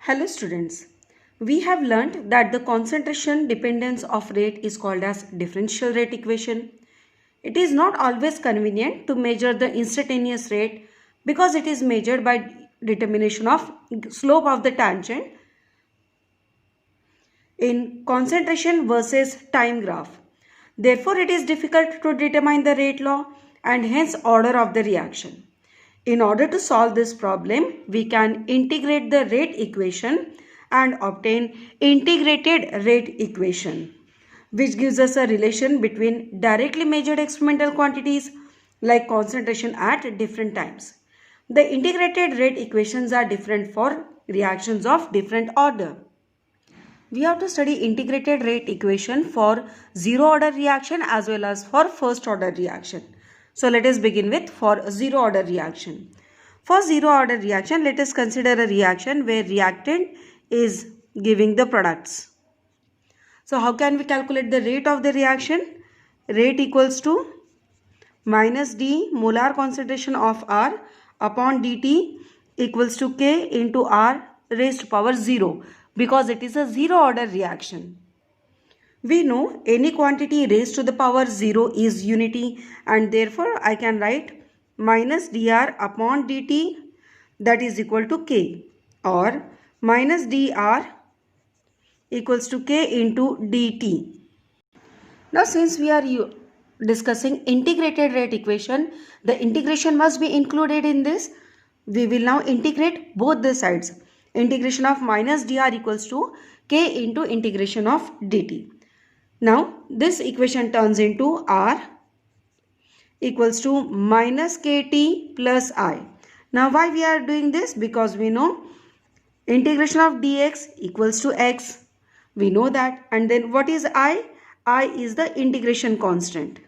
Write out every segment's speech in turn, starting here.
Hello students, we have learnt that the concentration dependence of rate is called as differential rate equation. It is not always convenient to measure the instantaneous rate because it is measured by determination of slope of the tangent in concentration versus time graph. Therefore, it is difficult to determine the rate law and hence order of the reaction. In order to solve this problem, we can integrate the rate equation and obtain integrated rate equation, which gives us a relation between directly measured experimental quantities like concentration at different times. The integrated rate equations are different for reactions of different order. We have to study integrated rate equation for zero order reaction as well as for first order reaction. So let us begin with for zero order reaction. For zero order reaction, let us consider a reaction where reactant is giving the products. So how can we calculate the rate of the reaction? Rate equals to minus D molar concentration of R upon dt equals to K into R raised to power 0 because it is a zero order reaction. We know any quantity raised to the power 0 is unity and therefore I can write minus dr upon dt that is equal to K or minus dr equals to K into dt. Now since we are discussing integrated rate equation, the integration must be included in this. We will now integrate both the sides. Integration of minus dr equals to K into integration of dt. Now this equation turns into R equals to minus kt plus I. Now why we are doing this? Because we know integration of dx equals to x. We know that. And then what is I? I is the integration constant.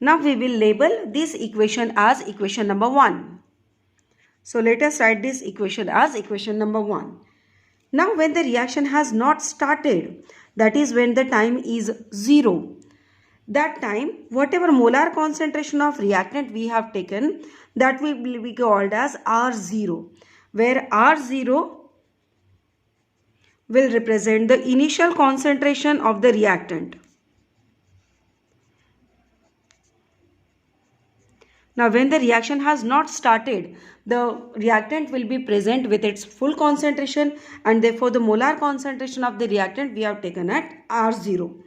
Now we will label this equation as equation number 1. So let us write this equation as equation number 1. Now when the reaction has not started, that is when the time is 0, that time whatever molar concentration of reactant we have taken, that will be called as R0, where R0 will represent the initial concentration of the reactant. Now when the reaction has not started, the reactant will be present with its full concentration and therefore the molar concentration of the reactant we have taken at R0.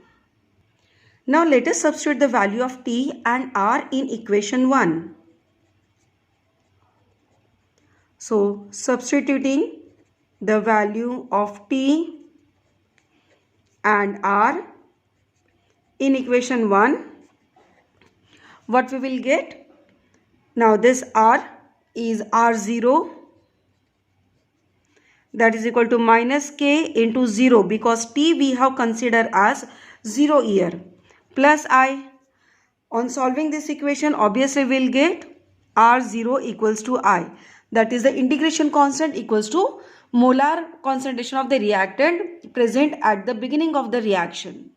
Now let us substitute the value of T and R in equation 1. So substituting the value of T and R in equation 1, what we will get? Now this R is R0, that is equal to minus K into 0 because T we have considered as 0 year, plus I. On solving this equation, obviously we will get R0 equals to I. That is the integration constant equals to molar concentration of the reactant present at the beginning of the reaction.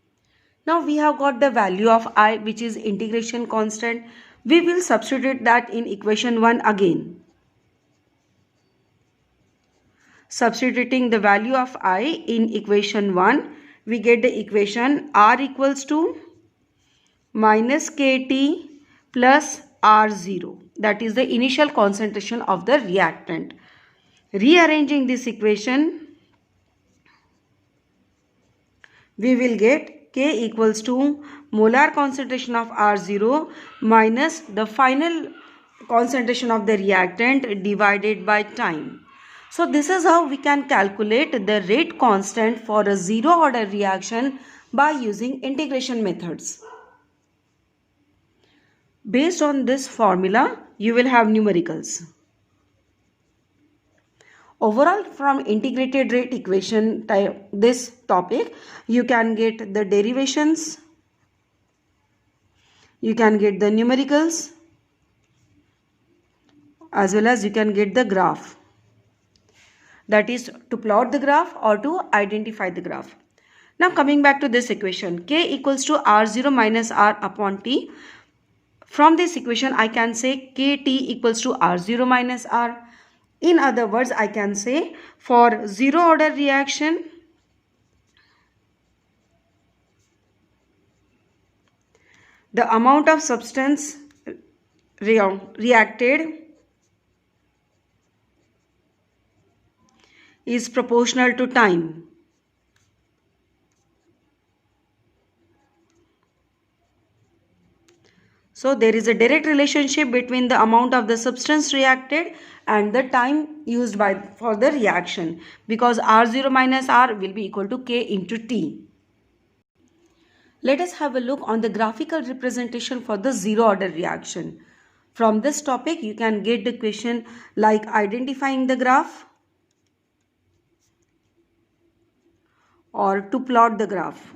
Now we have got the value of I, which is integration constant. We will substitute that in equation 1 again. Substituting the value of I in equation 1, we get the equation R equals to minus KT plus R0. That is the initial concentration of the reactant. Rearranging this equation, we will get K equals to molar concentration of R0 minus the final concentration of the reactant divided by time. So this is how we can calculate the rate constant for a zero order reaction by using integration methods. Based on this formula, you will have numericals. Overall, from integrated rate equation this topic, you can get the derivations, you can get the numericals, as well as you can get the graph. That is to plot the graph or to identify the graph. Now coming back to this equation, K equals to R0 minus R upon T. From this equation, I can say Kt equals to R0 minus R. In other words, I can say for zero order reaction, the amount of substance reacted is proportional to time. So there is a direct relationship between the amount of the substance reacted and the time used for the reaction, because R0 minus R will be equal to K into T. Let us have a look on the graphical representation for the zero order reaction. From this topic, you can get the question like identifying the graph or to plot the graph.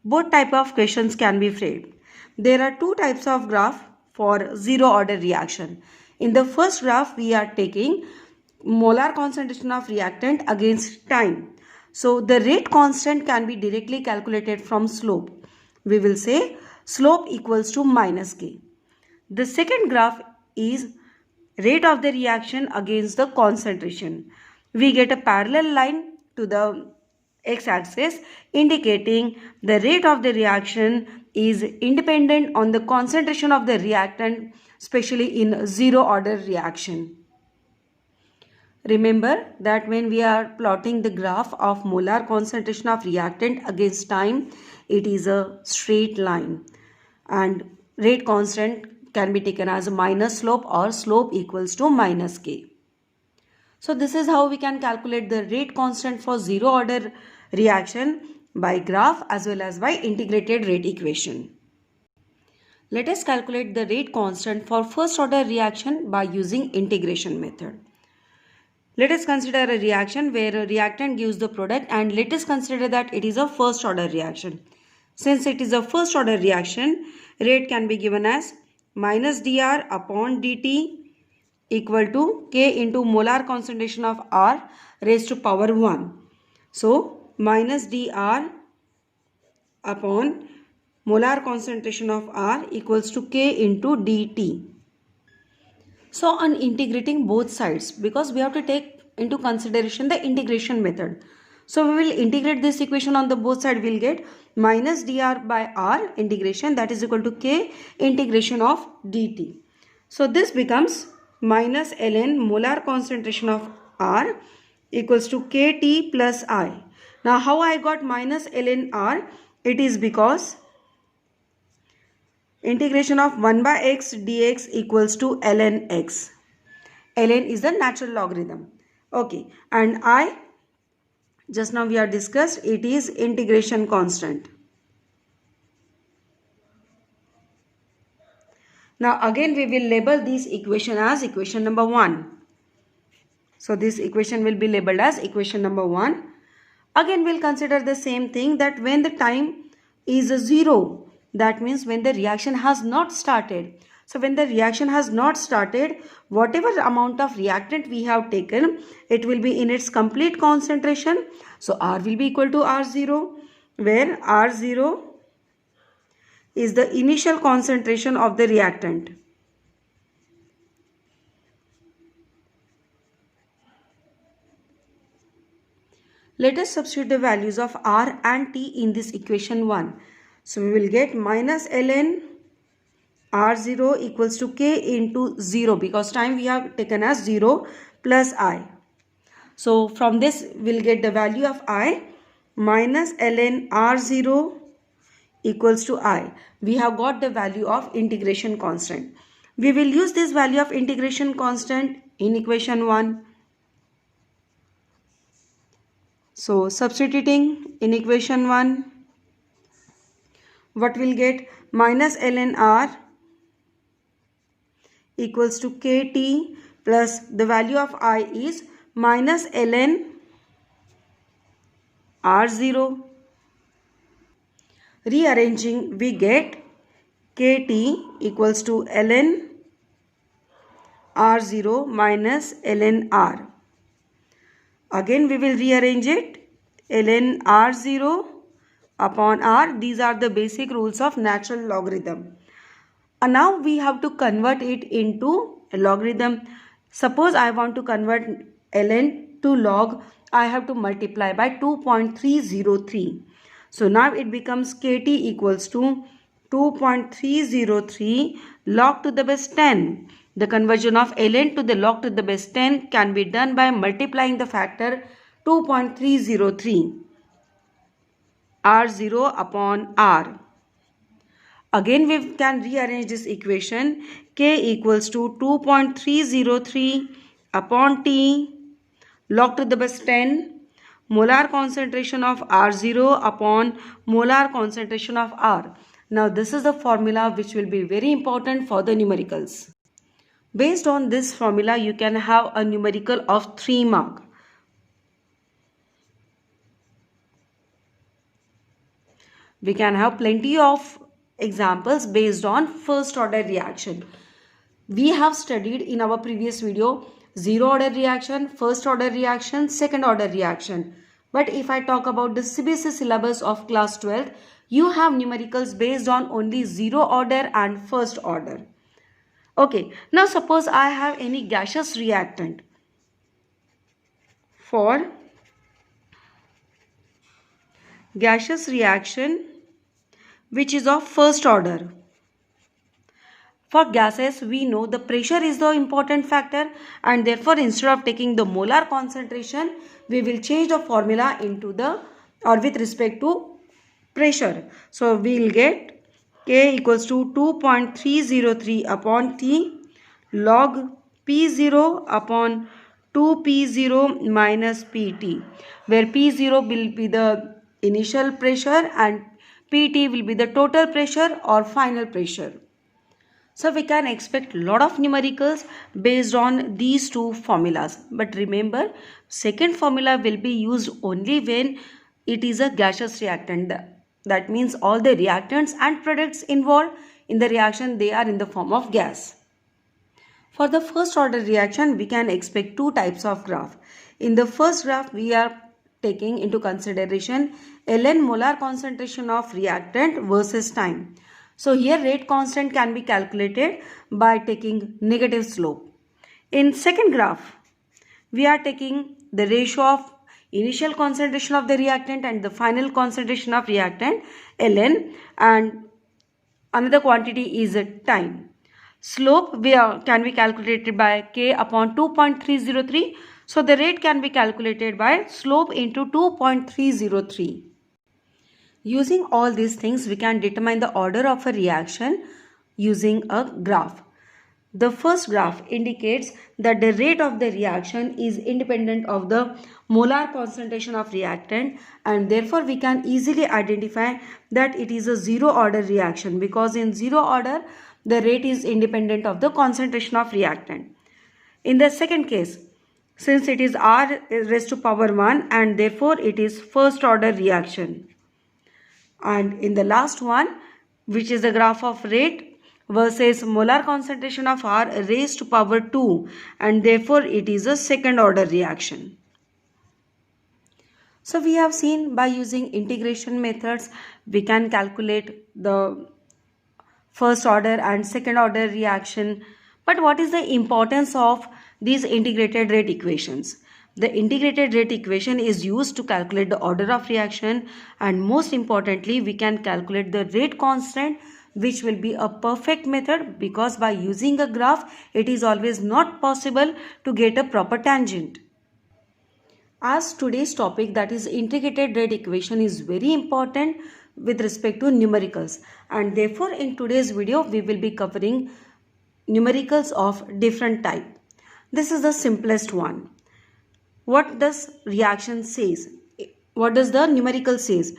Both type of questions can be framed. There are two types of graph for zero order reaction. In the first graph, we are taking molar concentration of reactant against time. So the rate constant can be directly calculated from slope. We will say slope equals to minus K. The second graph is rate of the reaction against the concentration. We get a parallel line to the x-axis indicating the rate of the reaction is independent on the concentration of the reactant, especially in zero order reaction. Remember that when we are plotting the graph of molar concentration of reactant against time, it is a straight line and rate constant can be taken as a minus slope or slope equals to minus K. So this is how we can calculate the rate constant for zero order reaction by graph as well as by integrated rate equation. Let us calculate the rate constant for first order reaction by using integration method. Let us consider a reaction where a reactant gives the product, and let us consider that it is a first order reaction. Since it is a first order reaction, rate can be given as minus dR upon dt equal to K into molar concentration of R raised to power 1. So minus dR upon molar concentration of R equals to K into dt. So on integrating both sides, because we have to take into consideration the integration method. So we will integrate this equation on the both sides. We will get minus dr by R integration, that is equal to K integration of dt. So this becomes minus ln molar concentration of R equals to Kt plus I. Now how I got minus ln R? It is because integration of 1 by x dx equals to ln x. Ln is the natural logarithm. Okay, and I, just now we have discussed, it is integration constant. Now again we will label this equation as equation number 1. So this equation will be labeled as equation number 1. Again we will consider the same thing, that when the time is 0, that means when the reaction has not started. So when the reaction has not started, whatever amount of reactant we have taken, it will be in its complete concentration. So R will be equal to R0, where R0 is the initial concentration of the reactant. Let us substitute the values of R and T in this equation 1. So we will get minus ln R0 equals to K into 0, because time we have taken as 0, plus I. So from this we will get the value of I, minus ln R0 equals to I. We have got the value of integration constant. We will use this value of integration constant in equation 1. So substituting in equation 1, what will get? Minus ln R equals to Kt plus the value of I is minus ln R0. Rearranging, we get Kt equals to ln R0 minus ln R. Again we will rearrange it, ln R0 upon r. These are the basic rules of natural logarithm. And now we have to convert it into a logarithm. Suppose I want to convert ln to log, I have to multiply by 2.303. So now it becomes kt equals to 2.303 log to the base 10. The conversion of ln to the log to the base 10 can be done by multiplying the factor 2.303 r0 upon r. Again we can rearrange this equation. K equals to 2.303 upon T log to the base 10 molar concentration of R0 upon molar concentration of R. Now this is the formula which will be very important for the numericals. Based on this formula you can have a numerical of 3 mark. We can have plenty of examples based on first order reaction. We have studied in our previous video zero order reaction, first order reaction, second order reaction. But if I talk about the CBSE syllabus of class 12, you have numericals based on only zero order and first order. Okay, now suppose I have any gaseous reactant. For gaseous reaction which is of first order. For gases, we know the pressure is the important factor, and therefore instead of taking the molar concentration, we will change the formula into the or with respect to pressure. So we will get K equals to 2.303 upon T log P0 upon 2P0 minus PT, where P0 will be the initial pressure and PT will be the total pressure or final pressure. So we can expect a lot of numericals based on these two formulas. But remember, second formula will be used only when it is a gaseous reactant. That means all the reactants and products involved in the reaction, they are in the form of gas. For the first order reaction, we can expect two types of graph. In the first graph, we are taking into consideration ln molar concentration of reactant versus time. So here rate constant can be calculated by taking negative slope. In second graph, we are taking the ratio of initial concentration of the reactant and the final concentration of reactant ln, and another quantity is time. Slope can be calculated by k upon 2.303. So the rate can be calculated by slope into 2.303. Using all these things, we can determine the order of a reaction using a graph. The first graph indicates that the rate of the reaction is independent of the molar concentration of reactant, and therefore we can easily identify that it is a zero order reaction, because in zero order the rate is independent of the concentration of reactant. In the second case, since it is R raised to power 1 and therefore it is first order reaction. And in the last one, which is the graph of rate versus molar concentration of R raised to power 2, and therefore it is a second order reaction. So we have seen by using integration methods, we can calculate the first order and second order reaction. But what is the importance of these integrated rate equations? The integrated rate equation is used to calculate the order of reaction, and most importantly we can calculate the rate constant, which will be a perfect method, because by using a graph it is always not possible to get a proper tangent. As today's topic, that is integrated rate equation, is very important with respect to numericals, and therefore in today's video we will be covering numericals of different type. This is the simplest one. What does reaction says? What does the numerical says?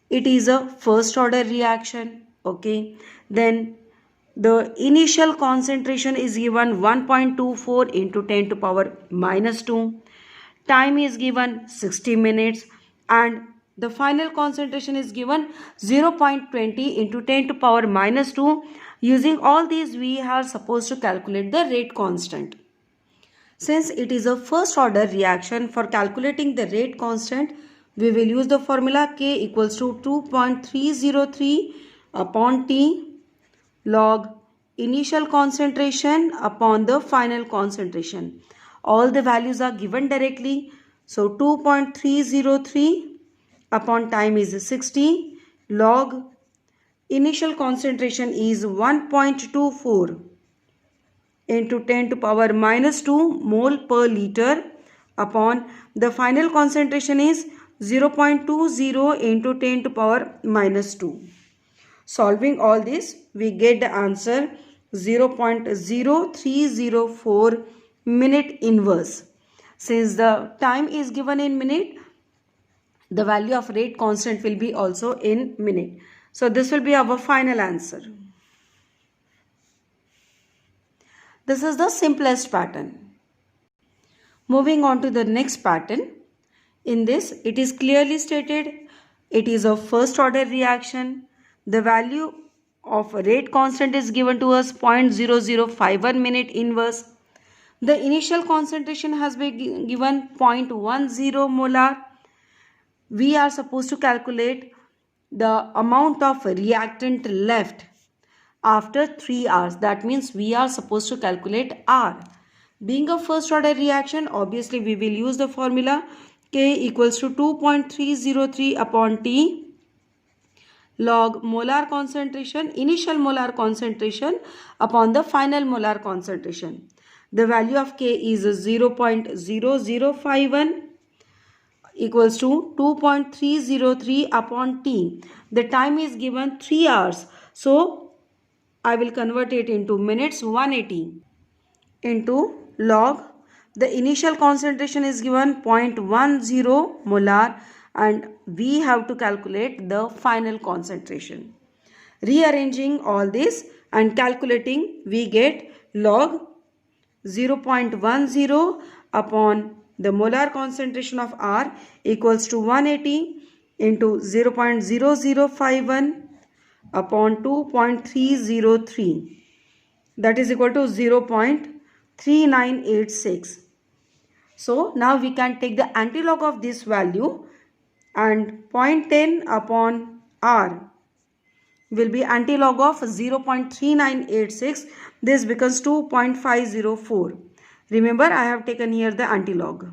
It is a first order reaction. Okay. Then the initial concentration is given 1.24 into 10 to power minus 2. Time is given 60 minutes. And the final concentration is given 0.20 into 10 to power minus 2. Using all these, we are supposed to calculate the rate constant. Since it is a first order reaction, for calculating the rate constant, we will use the formula K equals to 2.303 upon T log initial concentration upon the final concentration. All the values are given directly. So 2.303 upon time is 60 log initial concentration is 1.24 into 10 to power minus 2 mole per liter upon the final concentration is 0.20 into 10 to power minus 2. Solving all this, we get the answer 0.0304 minute inverse. Since the time is given in minute, the value of rate constant will be also in minute. So this will be our final answer. This is the simplest pattern. Moving on to the next pattern. In this, it is clearly stated it is a first order reaction. The value of rate constant is given to us 0.0051 minute inverse. The initial concentration has been given 0.10 molar. We are supposed to calculate the amount of reactant left after 3 hours. That means we are supposed to calculate R. Being a first order reaction, obviously we will use the formula K equals to 2.303 upon T log molar concentration, initial molar concentration upon the final molar concentration. The value of K is 0.0051 equals to 2.303 upon T. The time is given 3 hours. So I will convert it into minutes, 180 into log. The initial concentration is given 0.10 molar and we have to calculate the final concentration. Rearranging all this and calculating, we get log 0.10 upon the molar concentration of R equals to 180 into 0.0051 upon 2.303. That is equal to 0.3986. So now we can take the antilog of this value and 0.10 upon R will be antilog of 0.3986. This becomes 2.504. Remember, I have taken here the antilog.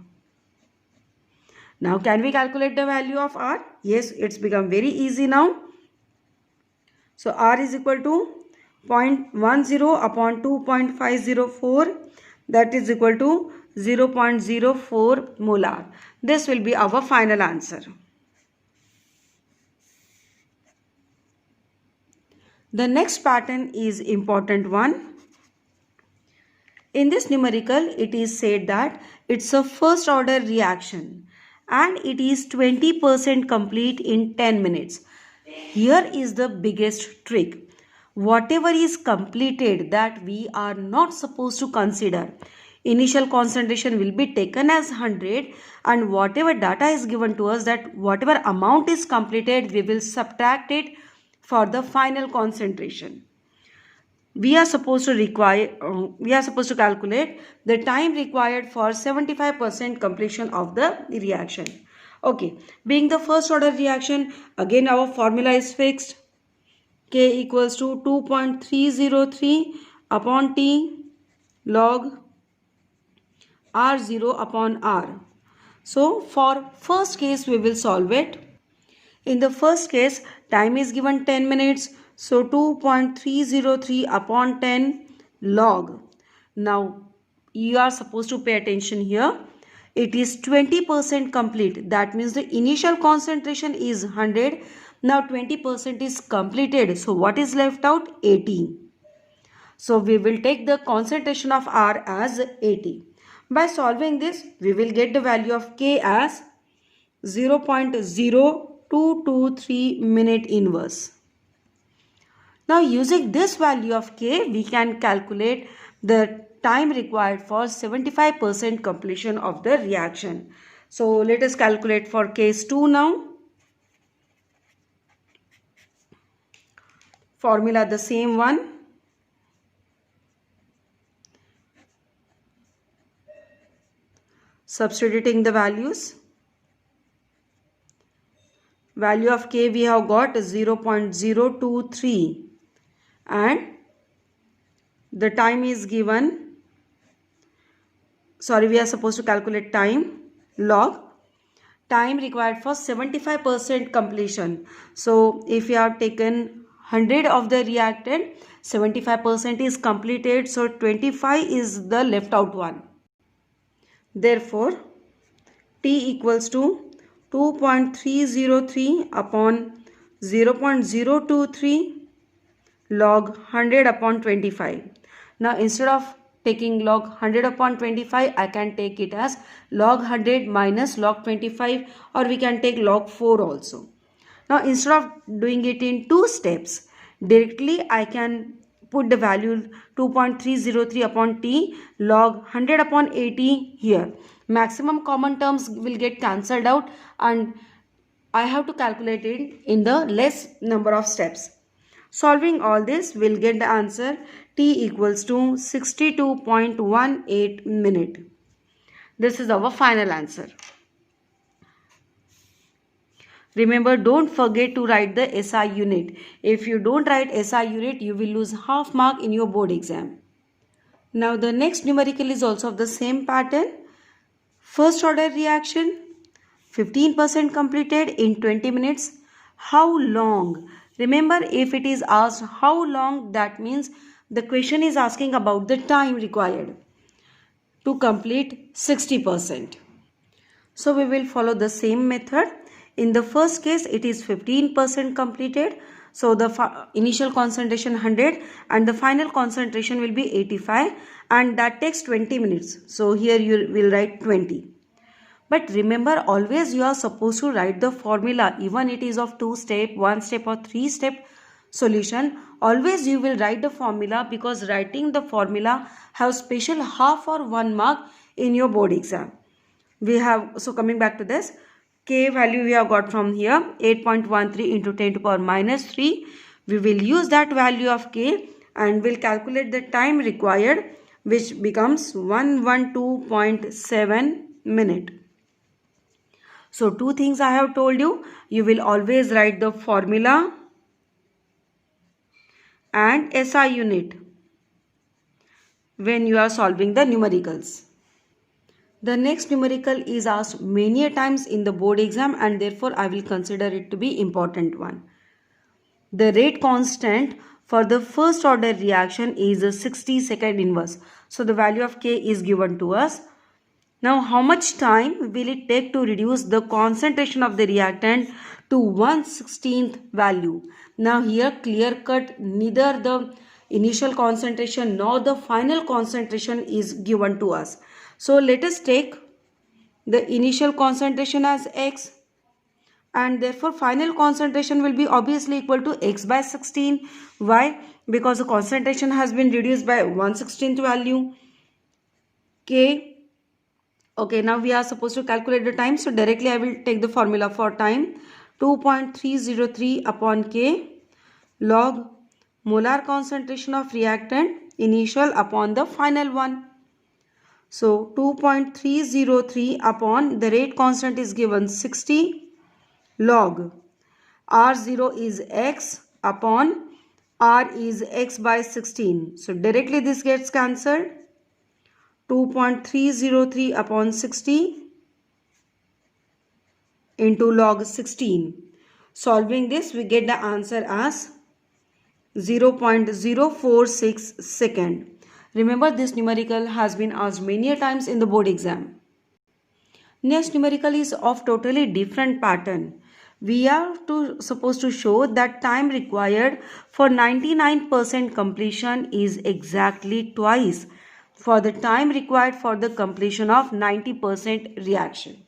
Now can we calculate the value of R? Yes, it's become very easy now. So R is equal to 0.10 upon 2.504, that is equal to 0.04 molar. This will be our final answer. The next pattern is important one. In this numerical, it is said that it's a first order reaction and it is 20% complete in 10 minutes. Here is the biggest trick. Whatever is completed that we are not supposed to consider. Initial concentration will be taken as 100 and whatever data is given to us, that whatever amount is completed, we will subtract it for the final concentration. We are supposed to calculate the time required for 75% completion of the reaction. Okay, being the first order reaction, again our formula is fixed. K equals to 2.303 upon T log R0 upon R. So for first case we will solve it. In the first case, time is given 10 minutes. So 2.303 upon 10 log. Now you are supposed to pay attention here. It is 20% complete. That means the initial concentration is 100. Now 20% is completed. So what is left out? 80. So we will take the concentration of R as 80. By solving this, we will get the value of K as 0.0223 minute inverse. Now using this value of K, we can calculate the time required for 75% completion of the reaction. So let us calculate for case 2 now. Formula the same one. Substituting the values. value of K we have got 0.023 and the time is given, sorry, we are supposed to calculate time, log. Time required for 75% completion. So if you have taken 100 of the reactant, 75% is completed, so 25 is the left out one. Therefore, T equals to 2.303 upon 0.023 log 100 upon 25. Now instead of taking log 100 upon 25, I can take it as log 100 minus log 25, or we can take log 4 also. Now instead of doing it in two steps, directly I can put the value 2.303 upon T log 100 upon 80 here. Maximum common terms will get cancelled out and I have to calculate it in the less number of steps. Solving all this, we'll get the answer T equals to 62.18 minute. This is our final answer. Remember, don't forget to write the SI unit. If you don't write SI unit, you will lose half mark in your board exam. Now the next numerical is also of the same pattern. First order reaction, 15% completed in 20 minutes. How long? Remember, if it is asked how long, that means the question is asking about the time required to complete 60%. So we will follow the same method. In the first case, it is 15% completed. So the initial concentration 100 and the final concentration will be 85, and that takes 20 minutes. So here you will write 20. But remember, always you are supposed to write the formula, even it is of 2-step, 1-step or 3-step solution. Always you will write the formula, because writing the formula have special half or 1 mark in your board exam. We have, so coming back to this, K value we have got from here 8.13 into 10 to power minus 3. We will use that value of K and will calculate the time required, which becomes 112.7 minute. So two things I have told you. You will always write the formula and SI unit when you are solving the numericals. The next numerical is asked many times in the board exam, and therefore I will consider it to be important one. The rate constant for the first order reaction is a 60-second inverse. So the value of K is given to us. Now how much time will it take to reduce the concentration of the reactant to 1/16th value? Now here clear cut, neither the initial concentration nor the final concentration is given to us. So let us take the initial concentration as X, and therefore final concentration will be obviously equal to X by 16. Why? Because the concentration has been reduced by 1/16th value. K. Okay, now we are supposed to calculate the time. So directly I will take the formula for time. 2.303 upon K log molar concentration of reactant initial upon the final one. So 2.303 upon the rate constant is given 60 log R0 is X upon R is X by 16. So directly this gets cancelled. 2.303 upon 60 into log 16. Solving this, we get the answer as 0.046 second. Remember, this numerical has been asked many times in the board exam. Next numerical is of totally different pattern. We are supposed to show that time required for 99% completion is exactly twice for the time required for the completion of 90% reaction.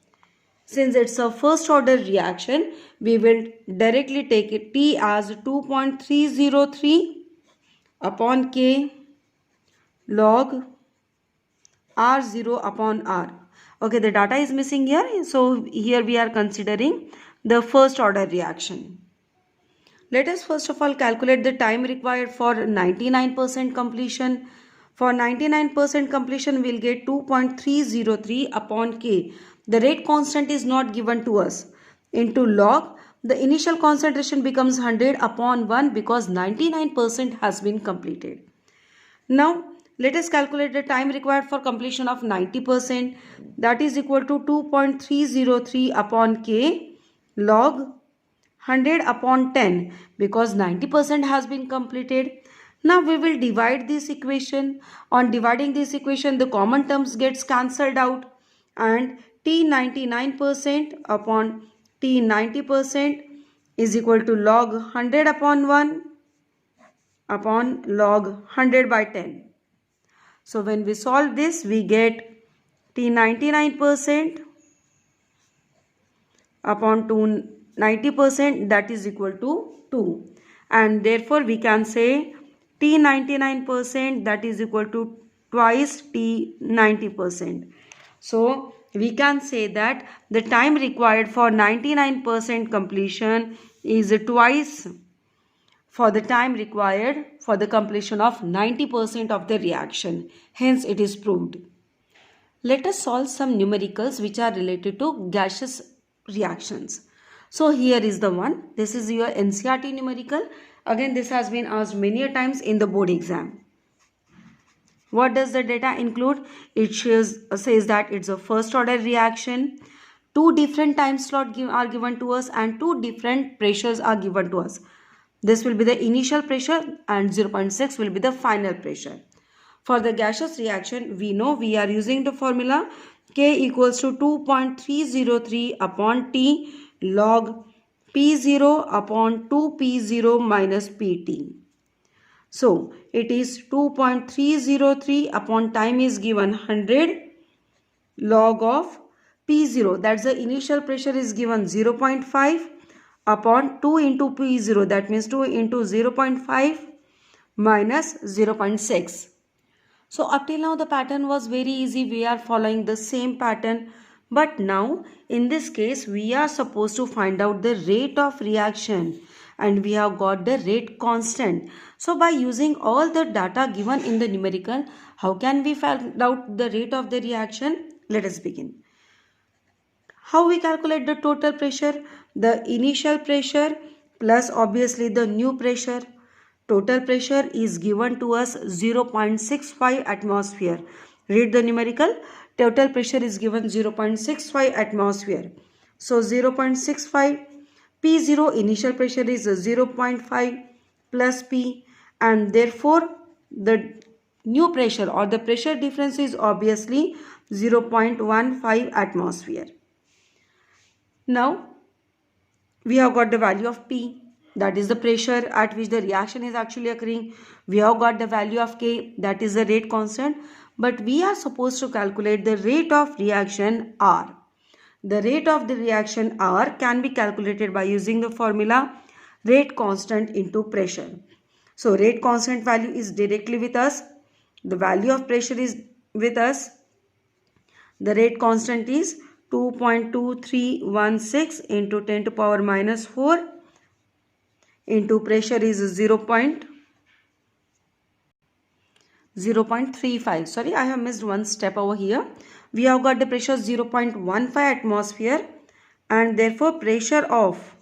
Since it's a first order reaction, we will directly take it T as 2.303 upon K log R0 upon R. Okay, the data is missing here. So here we are considering the first order reaction. Let us first of all calculate the time required for 99% completion. For 99% completion, we'll get 2.303 upon K. The rate constant is not given to us, into log the initial concentration becomes 100 upon 1 because 99% has been completed. Now, let us calculate the time required for completion of 90%. That is equal to 2.303 upon K log 100 upon 10 because 90% has been completed. Now we will divide this equation. On dividing this equation, the common terms gets cancelled out and T 99% upon T 90% is equal to log 100 upon 1 upon log 100 by 10. So when we solve this, we get T 99% upon 90%, that is equal to 2. And therefore we can say T 99% that is equal to twice T 90%. So we can say that the time required for 99% completion is twice for the time required for the completion of 90% of the reaction. Hence it is proved. Let us solve some numericals which are related to gaseous reactions. So here is the one. This is your NCERT numerical. Again, this has been asked many a times in the board exam. What does the data include? It says that it's a first order reaction. 2 different time slots are given to us and 2 different pressures are given to us. This will be the initial pressure and 0.6 will be the final pressure. For the gaseous reaction, we know we are using the formula K equals to 2.303 upon T log P0 upon 2P0 minus Pt. So it is 2.303 upon time is given 100 log of P0, that's the initial pressure, is given 0.5 upon 2 into P0, that means 2 into 0.5 minus 0.6. So up till now the pattern was very easy. We are following the same pattern. But now in this case we are supposed to find out the rate of reaction and we have got the rate constant. So by using all the data given in the numerical, how can we find out the rate of the reaction? Let us begin. How we calculate the total pressure? The initial pressure plus obviously the new pressure. Total pressure is given to us 0.65 atmosphere. Read the numerical. Total pressure is given 0.65 atmosphere. So 0.65 P0 initial pressure is 0.5 plus P and therefore the new pressure or the pressure difference is obviously 0.15 atmosphere. Now we have got the value of P, that is the pressure at which the reaction is actually occurring. We have got the value of K, that is the rate constant, but we are supposed to calculate the rate of reaction R. The rate of the reaction R can be calculated by using the formula rate constant into pressure. So rate constant value is directly with us. The value of pressure is with us. The rate constant is 2.2316 into 10 to power minus 4 into pressure is 0.35. Sorry, I have missed one step over here. We have got the pressure 0.15 atmosphere and therefore pressure of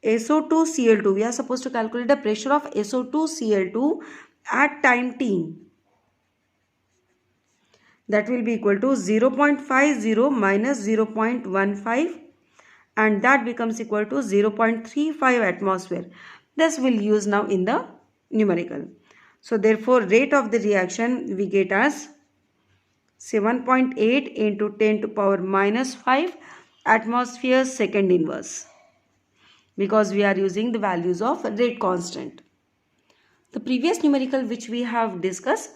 SO2Cl2. We are supposed to calculate the pressure of SO2Cl2 at time t. That will be equal to 0.50 minus 0.15 and that becomes equal to 0.35 atmosphere. This we'll use now in the numerical. So therefore rate of the reaction we get as 7.8 into 10 to power minus 5 atmosphere second inverse, because we are using the values of rate constant. The previous numerical which we have discussed,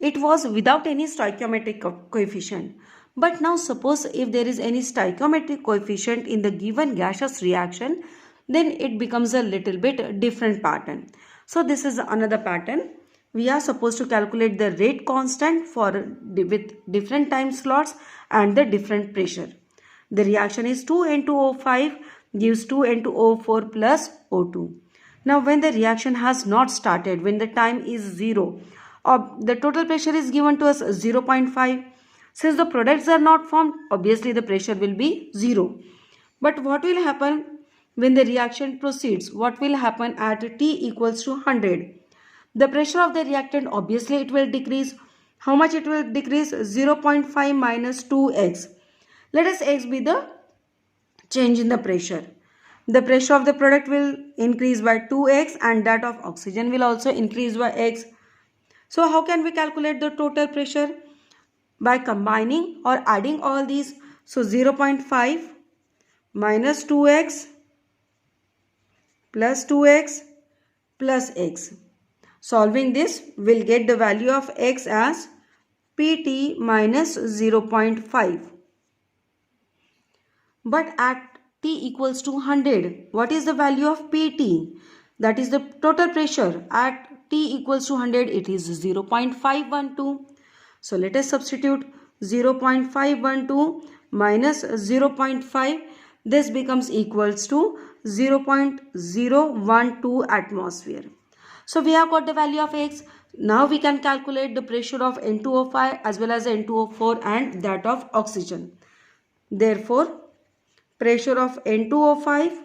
it was without any stoichiometric coefficient. But now suppose if there is any stoichiometric coefficient in the given gaseous reaction, then it becomes a little bit different pattern. So this is another pattern. We are supposed to calculate the rate constant with different time slots and the different pressure. The reaction is 2N2O5 gives 2N2O4 plus O2. Now when the reaction has not started, when the time is 0, the total pressure is given to us 0.5. Since the products are not formed, obviously the pressure will be 0. But what will happen when the reaction proceeds, what will happen at T equals to 100? The pressure of the reactant, obviously it will decrease. How much it will decrease? 0.5 minus 2x. Let us x be the change in the pressure. The pressure of the product will increase by 2x and that of oxygen will also increase by x. So how can we calculate the total pressure? By combining or adding all these. So 0.5 minus 2x plus 2x plus x. Solving this, we'll get the value of x as Pt minus 0.5. But at T equals to 100, what is the value of Pt? That is the total pressure. At T equals to 100, it is 0.512. So let us substitute 0.512 minus 0.5. This becomes equals to 0.012 atmosphere. So we have got the value of x. Now we can calculate the pressure of N2O5 as well as N2O4 and that of oxygen. Therefore, pressure of N2O5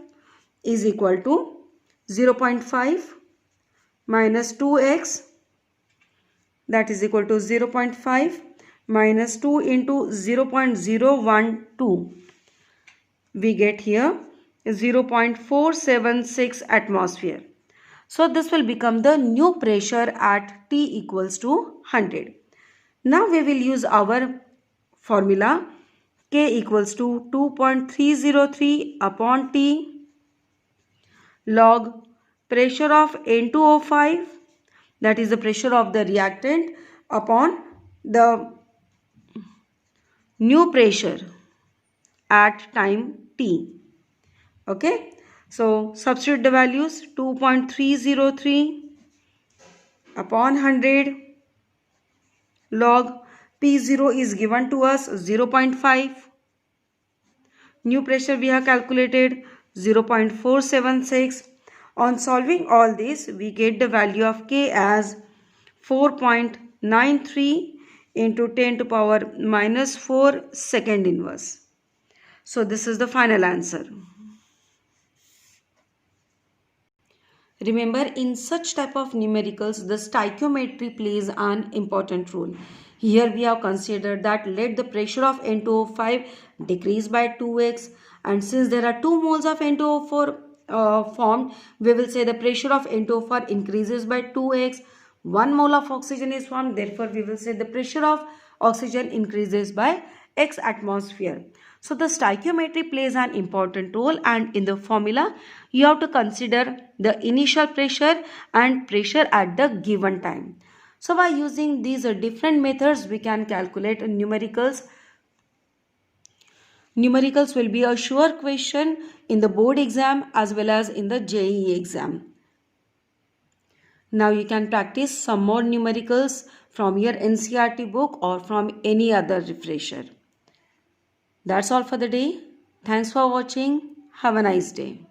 is equal to 0.5 minus 2x, that is equal to 0.5 minus 2 into 0.012. We get here 0.476 atmosphere. So this will become the new pressure at T equals to 100. Now we will use our formula K equals to 2.303 upon T log pressure of N2O5, that is the pressure of the reactant, upon the new pressure at time T. Okay. So substitute the values. 2.303 upon 100 log P0 is given to us 0.5. New pressure we have calculated 0.476. On solving all this, we get the value of K as 4.93 into 10 to power minus 4 second inverse. So this is the final answer. Remember, in such type of numericals, the stoichiometry plays an important role. Here we have considered that let the pressure of N2O5 decrease by 2x, and since there are 2 moles of N2O4 formed, we will say the pressure of N2O4 increases by 2x. 1 mole of oxygen is formed, therefore we will say the pressure of oxygen increases by x atmosphere. So the stoichiometry plays an important role, and in the formula you have to consider the initial pressure and pressure at the given time. So by using these different methods, we can calculate numericals. Numericals will be a sure question in the board exam as well as in the JEE exam. Now you can practice some more numericals from your NCERT book or from any other refresher. That's all for the day. Thanks for watching. Have a nice day.